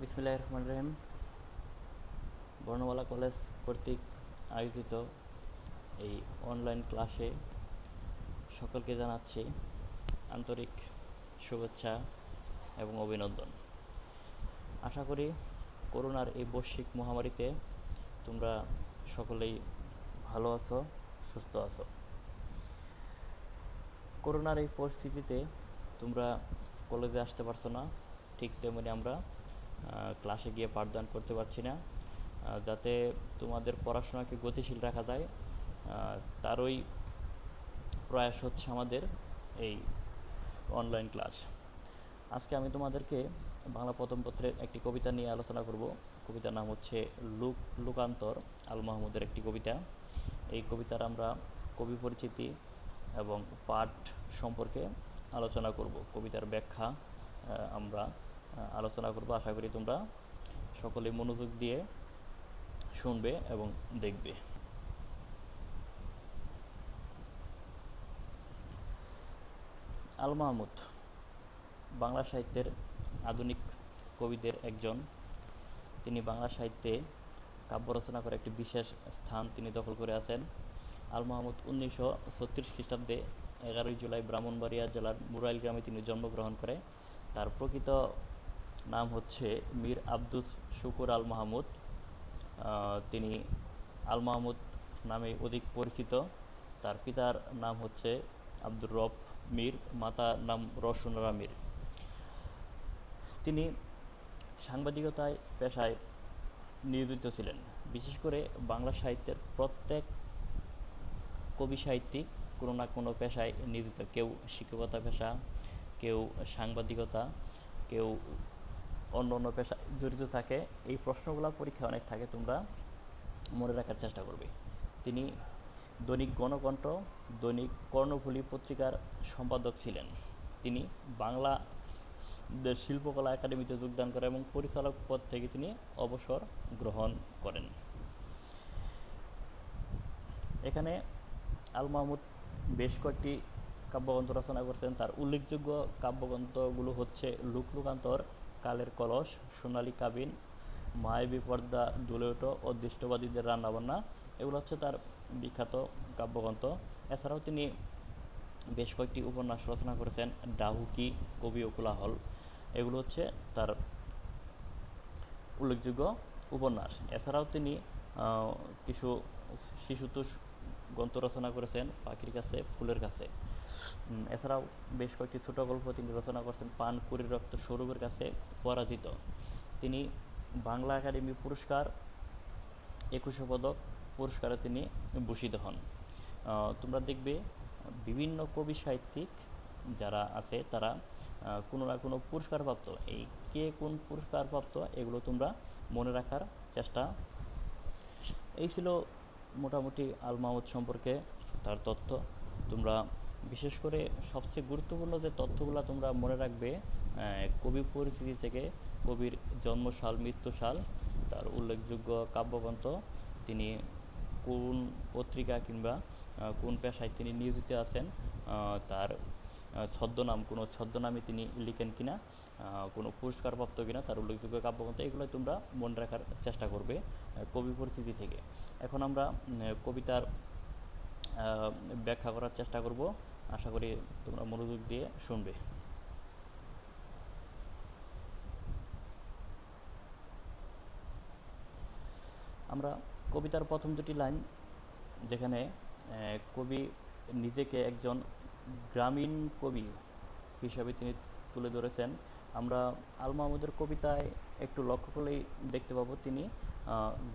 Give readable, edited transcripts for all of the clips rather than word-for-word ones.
বিসমিল্লাহির রহমানির রহিম। বর্ণমালা কলেজ কর্তৃক আয়োজিত এই অনলাইন ক্লাসে সকলকে জানাচ্ছি আন্তরিক শুভেচ্ছা এবং অভিনন্দন। আশা করি করোনার এই বৈশ্বিক মহামারীতে তোমরা সকলেই ভালো আছো, সুস্থ আছো। করোনার এই পরিস্থিতিতে তোমরা কলেজে আসতে পারছো না, ঠিক তেমনি আমরা ক্লাসে গিয়ে পাঠদান করতে পারছি না। যাতে তোমাদের পড়াশোনাকে গতিশীল রাখা যায় তারই প্রয়াস হচ্ছে আমাদের এই অনলাইন ক্লাস। আজকে আমি তোমাদেরকে বাংলা প্রথম পত্রের একটি কবিতা নিয়ে আলোচনা করব। কবিতার নাম হচ্ছে লোকান্তর, আল মাহমুদের একটি কবিতা। এই কবিতার আমরা কবি পরিচিতি এবং পাঠ সম্পর্কে আলোচনা করব। কবিতার ব্যাখ্যা আমরা আলোচনা করব। আশা করি তোমরা সকলে মনোযোগ দিয়ে শুনবে এবং দেখবে। আল মাহমুদ বাংলা সাহিত্যের আধুনিক কবিদের একজন। তিনি বাংলা সাহিত্যে কাব্য রচনা করে একটি বিশেষ স্থান তিনি দখল করে আছেন। আল মাহমুদ 1936 খ্রিস্টাব্দে 11 জুলাই ব্রাহ্মণবাড়িয়া জেলার মুরাইল গ্রামে তিনি জন্মগ্রহণ করে। তার প্রকৃত নাম হচ্ছে মীর আব্দুস শুকুর আল মাহমুদ। তিনি আল মাহমুদ নামে অধিক পরিচিত। তার পিতার নাম হচ্ছে আব্দুর রব মীর, মাতার নাম রওশনারা মীর। তিনি সাংবাদিকতায় পেশায় নিয়োজিত ছিলেন। বিশেষ করে বাংলা সাহিত্যের প্রত্যেক কবি সাহিত্যিক কোনো না কোনো পেশায় নিয়োজিত। কেউ শিক্ষকতা পেশা, কেউ সাংবাদিকতা, কেউ অন্য অন্য পেশায় জড়িত থাকে। এই প্রশ্নগুলো পরীক্ষায় অনেক থাকে, তোমরা মনে রাখার চেষ্টা করবে। তিনি দৈনিক গণকণ্ঠ, দৈনিক কর্ণফুলী পত্রিকার সম্পাদক ছিলেন। তিনি বাংলা শিল্পকলা একাডেমিতে যোগদান করেন এবং পরিচালক পদ থেকে তিনি অবসর গ্রহণ করেন। এখানে আল মাহমুদ বেশ কয়েকটি কাব্যগ্রন্থ রচনা করেছেন। তার উল্লেখযোগ্য কাব্যগ্রন্থগুলো হচ্ছে লোকান্তর, কালের কলস, সোনালী কাবিন, মায়াবী পর্দা দুলে ওঠো, অদৃষ্টবাদীদের রান্নাবান্না। এগুলো হচ্ছে তার বিখ্যাত কাব্যগ্রন্থ। এছাড়াও তিনি বেশ কয়েকটি উপন্যাস রচনা করেছেন। ডাহুকি, কবি ও কোলাহল, এগুলো হচ্ছে তার উল্লেখযোগ্য উপন্যাস। এছাড়াও তিনি কিছু শিশুতোষ গ্রন্থ রচনা করেছেন, পাখির কাছে, ফুলের কাছে। এছাড়াও বেশ কয়েকটি ছোট গল্প তিনি রচনা করেছেন। পানকুড়ির রক্ত, সৌরভের কাছে, পরাজিত। তিনি বাংলা একাডেমি পুরস্কার, 21 পদক পুরস্কারে তিনি ভূষিত হন। তোমরা দেখবে বিভিন্ন কবি সাহিত্যিক যারা আছে তারা কোনো না কোনো পুরস্কারপ্রাপ্ত। এই কে কোন পুরস্কারপ্রাপ্ত এগুলো তোমরা মনে রাখার চেষ্টা। এই ছিল মোটামুটি আল মাহমুদ সম্পর্কে তার তথ্য। তোমরা বিশেষ করে সবচেয়ে গুরুত্বপূর্ণ যে তথ্যগুলো তোমরা মনে রাখবে, কবি পরিচিতি থেকে কবির জন্মসাল, মৃত্যুসাল, তার উল্লেখযোগ্য কাব্যগ্রন্থ, তিনি কোন পত্রিকা কিংবা কোন পেশায় তিনি নিয়োজিত আছেন, তার ছদ্মনাম, কোনো ছদ্মনামে তিনি লিখেন কিনা, কোনো পুরস্কারপ্রাপ্ত কিনা, তার উল্লেখযোগ্য কাব্যগ্রন্থ, এগুলো তোমরা মনে রাখার চেষ্টা করবে কবি পরিচিতি থেকে। এখন আমরা কবিতার ব্যাখ্যা করার চেষ্টা করব। আশা করি তোমরা মনোযোগ দিয়ে শুনবে। আমরা কবিতার প্রথম দুটি লাইন, যেখানে কবি নিজেকে একজন গ্রামীণ কবি হিসাবে তিনি তুলে ধরেছেন। আমরা আল মাহমুদের কবিতায় একটু লক্ষ্য করলেই দেখতে পাবো তিনি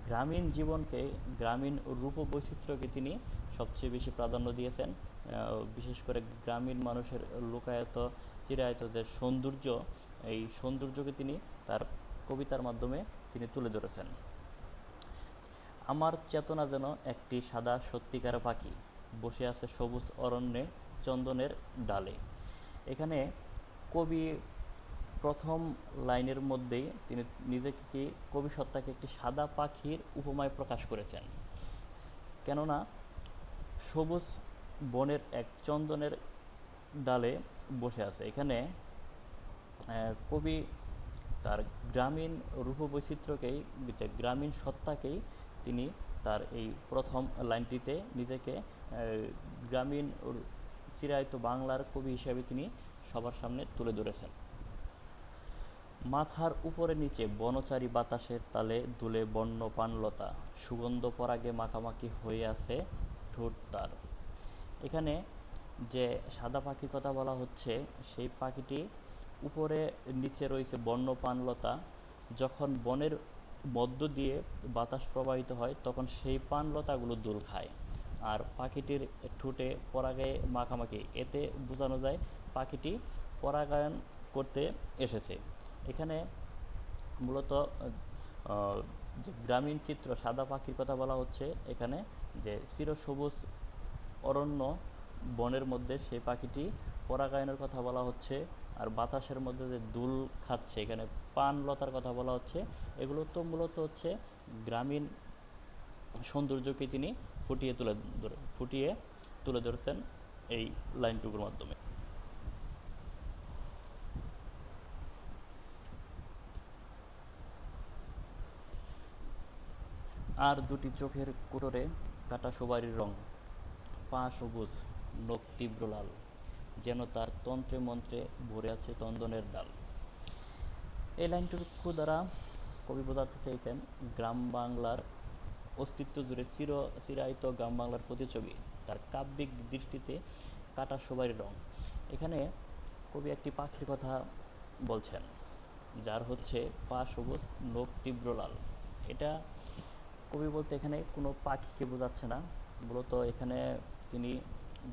গ্রামীণ জীবনকে, গ্রামীণ রূপ বৈচিত্র্যকে তিনি সবচেয়ে বেশি প্রাধান্য দিয়েছেন। বিশেষ করে গ্রামীণ মানুষের লোকায়ত, চিরায়ত যে সৌন্দর্য, এই সৌন্দর্যকে তিনি তার কবিতার মাধ্যমে তিনি তুলে ধরেছেন। আমার চেতনা যেন একটি সাদা সত্যিকার পাখি, বসে আছে সবুজ অরণ্যে চন্দনের ডালে। এখানে কবি প্রথম লাইনের মধ্যেই তিনি নিজেকে, কবি সত্তাকে একটি সাদা পাখির উপমায় প্রকাশ করেছেন। কেননা সবুজ বনের এক চন্দনের ডালে বসে আছে। এখানে কবি তার গ্রামীণ রূপবৈচিত্র্যকেই, যে গ্রামীণ সত্তাকেই তিনি তার এই প্রথম লাইনটিতে নিজেকে গ্রামীণ চিরায়ত বাংলার কবি হিসেবে তিনি সবার সামনে তুলে ধরেছেন। মাথার উপরে নিচে বনচারী বাতাসের তালে দুলে বন্য পানলতা, সুগন্ধ পরাগে মাখামাখি হয়ে আছে ঠোঁট তার। এখানে যে সাদা পাখির কথা বলা হচ্ছে, সেই পাখিটি উপরে নিচে রয়েছে বন্য পানলতা। যখন বনের মধ্য দিয়ে বাতাস প্রবাহিত হয় তখন সেই পানলতাগুলো দোল খায়, আর পাখিটির ঠোঁটে পরাগে মাখামাখি, এতে বোঝানো যায় পাখিটি পরাগায়ন করতে এসেছে। এখানে মূলত যে গ্রামীণ চিত্র সাদা পাখির কথা বলা হচ্ছে, এখানে যে চিরসবুজ অরণ্য বনের মধ্যে সেই পাখিটি পরাগায়নের কথা বলা হচ্ছে, আর বাতাসের মধ্যে যে দুল খাচ্ছে এখানে পানলতার কথা বলা হচ্ছে। এগুলো তো মূলত হচ্ছে গ্রামীণ সৌন্দর্যকে তিনি ফুটিয়ে তুলে ধরেছেন এই লাইনটুকুর মাধ্যমে। আর দুটি চোখের কোটরে কাটা সুবারির রং, পা সবুজ, নখ তীব্র লাল, যেন তার তন্ত্রে মন্ত্রে ভরে আছে চন্দনের ডাল। এই লাইনটুকু দ্বারা কবি বোঝাতে চেয়েছেন গ্রাম বাংলার অস্তিত্ব জুড়ে চিরায়িত গ্রাম বাংলার প্রতিছবি, তার কাব্যিক দৃষ্টিতে কাটা সুবারির রং। এখানে কবি একটি পাখির কথা বলছেন, যার হচ্ছে পা সবুজ, নখ তীব্র লাল। এটা কবি বলতে এখানে কোনো পাখিকে বোঝাচ্ছে না, মূলত এখানে তিনি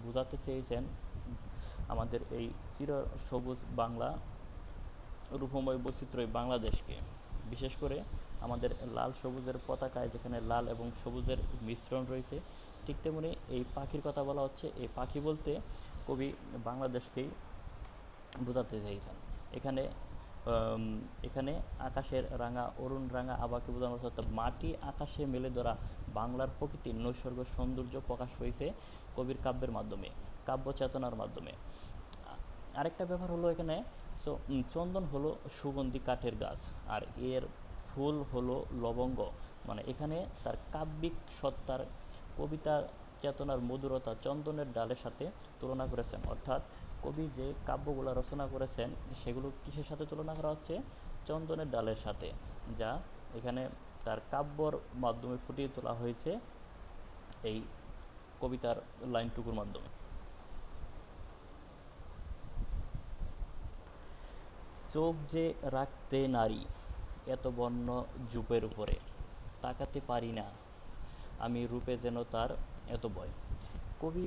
বোঝাতে চেয়েছেন আমাদের এই চির সবুজ বাংলা রূপময় বৈচিত্র্য বাংলাদেশকে। বিশেষ করে আমাদের লাল সবুজের পতাকায় যেখানে লাল এবং সবুজের মিশ্রণ রয়েছে, ঠিক তেমনি এই পাখির কথা বলা হচ্ছে। এই পাখি বলতে কবি বাংলাদেশকেই বোঝাতে চেয়েছেন। এখানে এখানে আকাশের রাঙা অরুণ রাঙা আবাকে বোঝানো হচ্ছে, অর্থাৎ মাটি আকাশে মেলে ধরা বাংলার প্রকৃতির নৈসর্গ সৌন্দর্য প্রকাশ হয়েছে কবির কাব্যের মাধ্যমে, কাব্য চেতনার মাধ্যমে। আরেকটা ব্যাপার হলো, এখানে চন্দন হলো সুগন্ধি কাঠের গাছ, আর এর ফুল হলো লবঙ্গ। মানে এখানে তার কাব্যিক সত্তার, কবিতা চেতনার মধুরতা চন্দনের ডালের সাথে তুলনা করেছেন। অর্থাৎ কবি যে কাব্যগুলো রচনা করেছেন সেগুলো কিসের সাথে তুলনা করা হচ্ছে? চন্দনের ডালের সাথে, যা এখানে তার কাব্যর মাধ্যমে ফুটিয়ে তোলা হয়েছে এই কবিতার লাইনটুকুর মাধ্যমে। চোখ যে রাখতে নারী এত বন্য জুপের উপরে, তাকাতে পারি না আমি রূপে যেন তার এত ভয়। কবি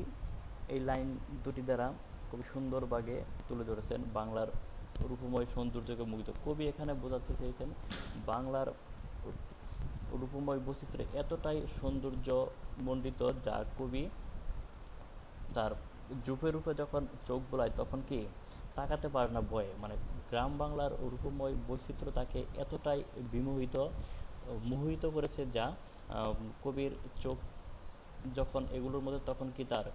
এই লাইন দুটি দ্বারা খুবই সুন্দরভাবে তুলে ধরেছেন বাংলার রূপময় সৌন্দর্যকে মুগ্ধ। কবি এখানে বোঝাতে চেয়েছেন বাংলার রূপময় বৈচিত্র্য এতটাই সৌন্দর্যমণ্ডিত, যা কবি তার জুপের উপরে যখন চোখ বোলায় তখন কি তাকাতে পারে না ভয়ে। মানে গ্রাম বাংলার রূপময় বৈচিত্র্য তাকে এতটাই মোহিত করেছে, যা কবির চোখ যখন এগুলোর মধ্যে তখন কি তার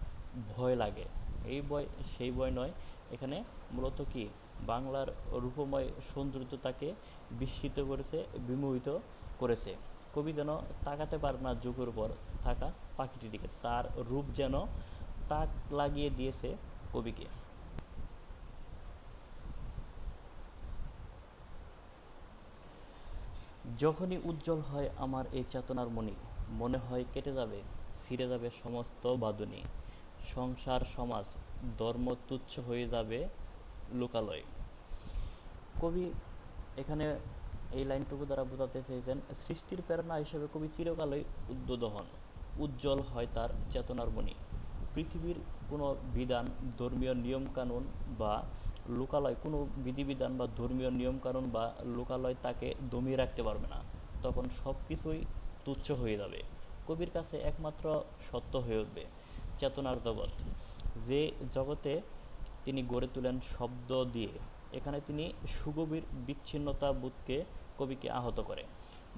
ভয় লাগে। এই ভয় সেই ভয় নয়, এখানে মূলত কি বাংলার রূপময় সৌন্দর্য তাকে বিস্মিত করেছে, বিমোহিত করেছে। কবি যেন তাকাতে পারে না যুগের উপর থাকা পাখিটির দিকে, তার রূপ যেন তাক লাগিয়ে দিয়েছে কবিকে। যখনই উজ্জ্বল হয় আমার এই চেতনার মণি, মনে হয় কেটে যাবে, ছিঁড়ে যাবে সমস্ত বাঁধনি, সংসার সমাজ ধর্ম তুচ্ছ হয়ে যাবে লোকালয়। কবি এখানে এই লাইনটুকু দ্বারা বোঝাতে চেয়েছেন সৃষ্টির প্রেরণা হিসেবে কবি চিরকালই উদ্বুদ্ধ হন। উজ্জ্বল হয় তার চেতনার মণি। পৃথিবীর কোনো বিধান, ধর্মীয় নিয়মকানুন বা লোকালয়, কোনো বিধিবিধান বা ধর্মীয় নিয়মকানুন বা লোকালয় তাকে দমিয়ে রাখতে পারবে না। তখন সব কিছুই তুচ্ছ হয়ে যাবে। কবির কাছে একমাত্র সত্য হয়ে উঠবে চেতনার জগৎ, যে জগতে তিনি গড়ে তোলেন শব্দ দিয়ে। এখানে তিনি সুগভীর বিচ্ছিন্নতা বোধকে কবিকে আহত করে।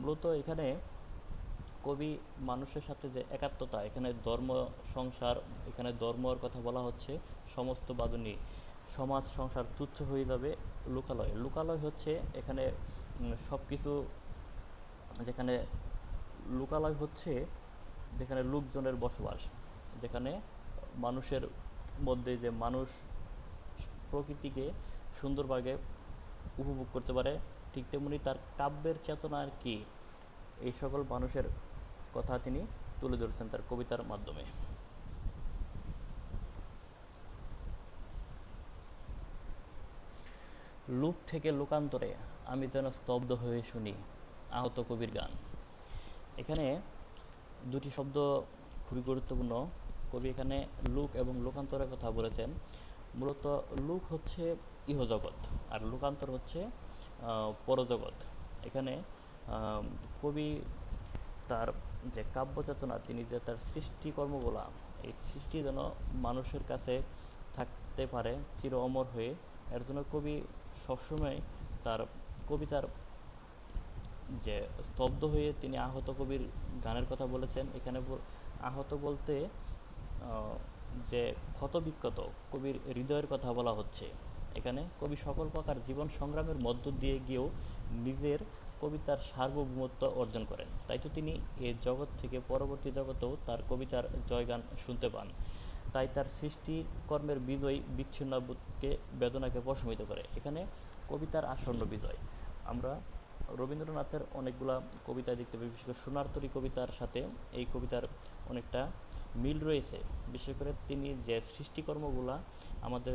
মূলত এখানে কবি মানুষের সাথে যে একাত্মতা, এখানে ধর্ম সংসার, এখানে ধর্মর কথা বলা হচ্ছে, সমস্ত বাঁধনি, সমাজ সংসার তুচ্ছ হয়ে যাবে লোকালয়ে। লোকালয় হচ্ছে এখানে সব কিছু, যেখানে লোকালয় হচ্ছে যেখানে লোকজনের বসবাস, যেখানে মানুষের মধ্যে যে মানুষ প্রকৃতিকে সুন্দরভাবে উপভোগ করতে পারে, ঠিক তেমনি তার কাব্যের চেতনা আর কি, এই সকল মানুষের কথা তিনি তুলে ধরেছেন তার কবিতার মাধ্যমে। লোক থেকে লোকান্তরে আমি যেন স্তব্ধ হয়ে শুনি আহত কবির গান। এখানে দুটি শব্দ খুবই গুরুত্বপূর্ণ। কবি এখানে লোক এবং লোকান্তরের কথা বলেছেন। মূলত লোক হচ্ছে ইহজগৎ আর লোকান্তর হচ্ছে পরজগৎ। এখানে কবি তার যে কাব্য চেতনা, তিনি যে তার সৃষ্টিকর্মগুলা, এই সৃষ্টি যেন মানুষের কাছে থাকতে পারে চির অমর হয়ে, এর জন্য কবি সবসময় তার কবিতার যে স্তব্ধ হয়ে তিনি আহত কবির গানের কথা বলেছেন। এখানে আহত বলতে যে ক্ষতবিক্ষত কবির হৃদয়ের কথা বলা হচ্ছে। এখানে কবি সকল প্রকার জীবন সংগ্রামের মধ্য দিয়ে গিয়েও নিজের কবিতার সার্বভৌমত্ব অর্জন করেন। তাই তো তিনি এই জগৎ থেকে পরবর্তী জগতেও তার কবিতার জয়গান শুনতে পান। তাই তার সৃষ্টিকর্মের বিজয় বিচ্ছিন্নবোধকে বেদনাকে প্রশমিত করে। এখানে কবিতার আসন্ন বিজয়। আমরা রবীন্দ্রনাথের অনেকগুলা কবিতা দেখতে পাই, বিশেষ করে সোনারতরী কবিতার সাথে এই কবিতার অনেকটা মিল রয়েছে। বিশেষ করে তিনি যে সৃষ্টিকর্মগুলা আমাদের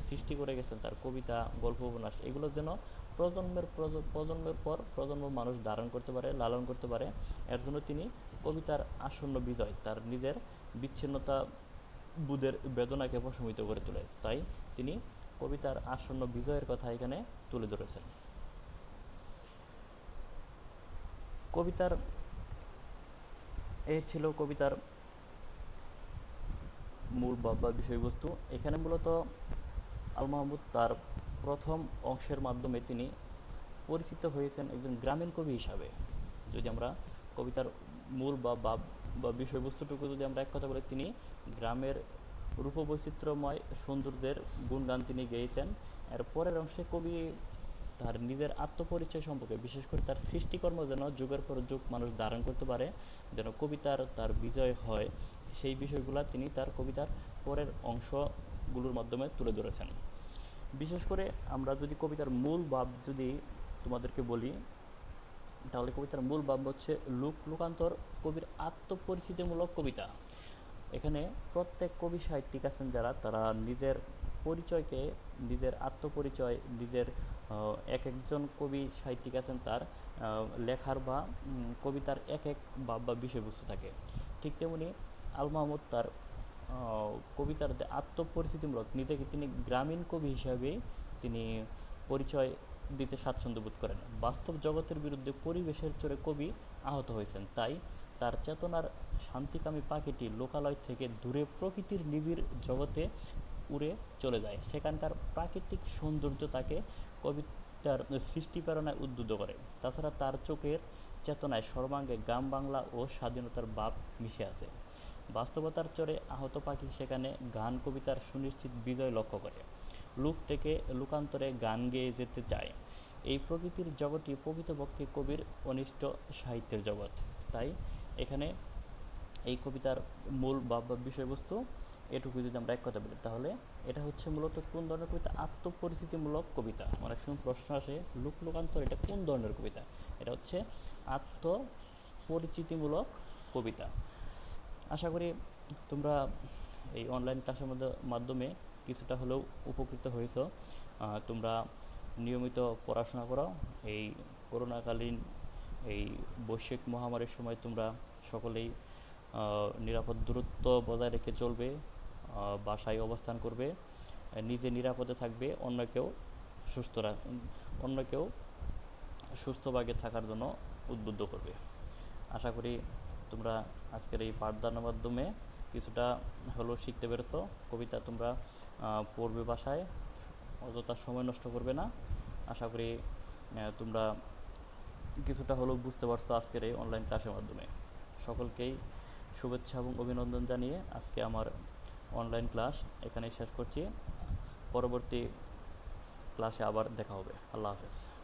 সৃষ্টি করে গেছেন, তার কবিতা, গল্প, উপন্যাস, এগুলো যেন প্রজন্মের পর প্রজন্ম মানুষ ধারণ করতে পারে, লালন করতে পারে। এর জন্য তিনি কবিতার আসন্ন বিজয়, তার নিজের বিচ্ছিন্নতা বোধের বেদনাকে প্রশমিত করে তোলে। তাই তিনি কবিতার আসন্ন বিজয়ের কথা এখানে তুলে ধরেছেন। কবিতার ছিল কবিতার মূল বা বিষয়বস্তু। এখানে মূলত আল মাহমুদ তার প্রথম অংশের মাধ্যমে তিনি পরিচিত হয়েছেন একজন গ্রামীণ কবি হিসাবে। যদি আমরা কবিতার মূল বা বিষয়বস্তুটুকু যদি আমরা এক কথা বলি, তিনি গ্রামের রূপবৈচিত্র্যময় সৌন্দর্যের গুণগান তিনি গেয়েছেন। এর পরের অংশে কবি তার নিজের আত্মপরিচয় সম্পর্কে, বিশেষ করে তার সৃষ্টিকর্ম যেন যুগের পর যুগ মানুষ ধারণ করতে পারে, যেন কবিতার তার বিজয় হয়, সেই বিষয়গুলো তিনি তার কবিতার পরের অংশগুলোর মাধ্যমে তুলে ধরেছেন। বিশেষ করে আমরা যদি কবিতার মূল ভাব যদি তোমাদেরকে বলি, তাহলে কবিতার মূল ভাব হচ্ছে লোকান্তর কবির আত্মপরিচিতিমূলক কবিতা। এখানে প্রত্যেক কবি সাহিত্যিক আছেন যারা, তারা নিজের পরিচয়কে, নিজের আত্মপরিচয়, নিজের এক একজন কবি সাহিত্যিক আছেন তার লেখার বা কবিতার এক এক ভাব বা বিষয়বস্তু থাকে। ঠিক তেমনি আল মাহমুদ তার কবিতার যে আত্মপরিচিতিমূলক, নিজেকে তিনি গ্রামীণ কবি হিসাবে তিনি পরিচয় দিতে স্বাচ্ছন্দ্য বোধ করেন। বাস্তব জগতের বিরুদ্ধে পরিবেশের চোরে কবি আহত হয়েছেন। তাই তার চেতনার শান্তিকামী পাখিটি লোকালয় থেকে দূরে প্রকৃতির নিবিড় জগতে উড়ে চলে যায়। সেখানকার প্রাকৃতিক সৌন্দর্য তাকে কবিতার সৃষ্টি প্রেরণায় উদ্বুদ্ধ করে। তাছাড়া তার চোখের চেতনায় সর্বাঙ্গে গ্রাম বাংলা ও স্বাধীনতার ভাব মিশে আছে। বাস্তবতার চরে আহত পাখি সেখানে গান কবিতার সুনিশ্চিত বিজয় লক্ষ্য করে। লোক থেকে লোকান্তরে গান গেয়ে যেতে চায়। এই প্রকৃতির জগৎটি প্রকৃতপক্ষে কবির অনিষ্ট সাহিত্যের জগৎ। তাই এখানে এই কবিতার মূল বা বিষয়বস্তু এটুকু যদি আমরা এক কথা বলি, তাহলে এটা হচ্ছে মূলত কোন ধরনের কবিতা? আত্মপরিচিতিমূলক কবিতা। অনেক সময় প্রশ্ন আসে, লোকান্তর এটা কোন ধরনের কবিতা? এটা হচ্ছে আত্মপরিচিতিমূলক কবিতা। আশা করি তোমরা এই অনলাইন ক্লাসের মাধ্যমে কিছুটা হলেও উপকৃত হয়েছ। তোমরা নিয়মিত পড়াশোনা করো। এই করোনাকালীন এই বৈশ্বিক মহামারীর সময় তোমরা সকলেই নিরাপদ দূরত্ব বজায় রেখে চলবে, বাসায় অবস্থান করবে, নিজে নিরাপদে থাকবে, অন্যকেও সুস্থভাবে থাকার জন্য উদ্বুদ্ধ করবে। আশা করি তোমরা আজকের এই পাঠদানের মাধ্যমে কিছুটা হলেও শিখতে পেরেছো। কবিতা তোমরা পড়বে বাসায়, অযথা সময় নষ্ট করবে না। আশা করি তোমরা কিছুটা হলেও বুঝতে পারছো আজকের এই অনলাইন ক্লাসের মাধ্যমে। সকলকেই শুভেচ্ছা এবং অভিনন্দন জানিয়ে আজকে আমার অনলাইন ক্লাস এখানেই শেষ করছি। পরবর্তী ক্লাসে আবার দেখা হবে। আল্লাহ হাফেজ।